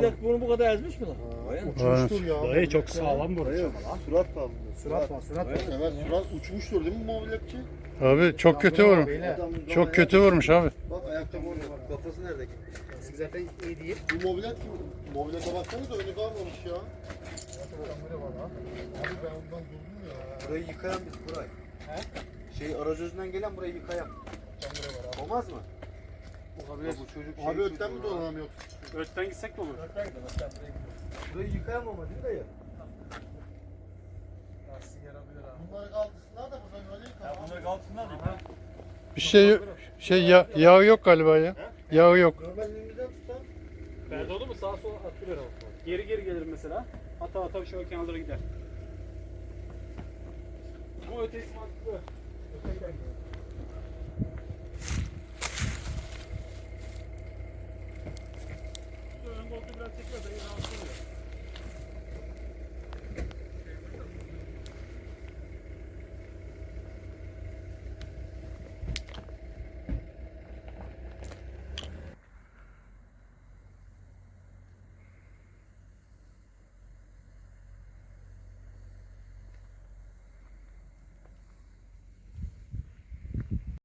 sağlam. Bunu bu kadar ezmiş mi lan? Uçmuştur ya. Dayı çok sağlam bu. Dayı surat kaldı. Surat var, surat var. Evet surat uçmuştur değil mi mobiletçi? Abi çok kötü vurmuş. Beyler. Çok kötü vurmuş abi. Bak ayakkabı orada. Kafası nerede? Eski zaten iyi değil. Bu mobilet kim? Mobilete baksanıza önü kalmamış ya. Abi ben ondan durdum ya. Burayı yıkayan biz burayı. He? Arazözünden gelen burayı yıkayan. Olmaz mı? Olabilir. Bu çocuk Abi ötten mi dolanam yoksa? Ötten gitsek de olur. Burayı yıkayan mı değil mi dayı? Bunları kaldırsınlar da buradan öyle yıkar. Bunları kalksınlar da. Bir yağ yok galiba ya. Yağ yok. Normal elimizden tutar. Perde olur mu? Sağa sola attırır o. Geri gelir mesela. Ata şöyle kenarlara gider. Ama ötesi mantıklı. Ön koltuğu biraz çekiyor da rahatsız oluyor.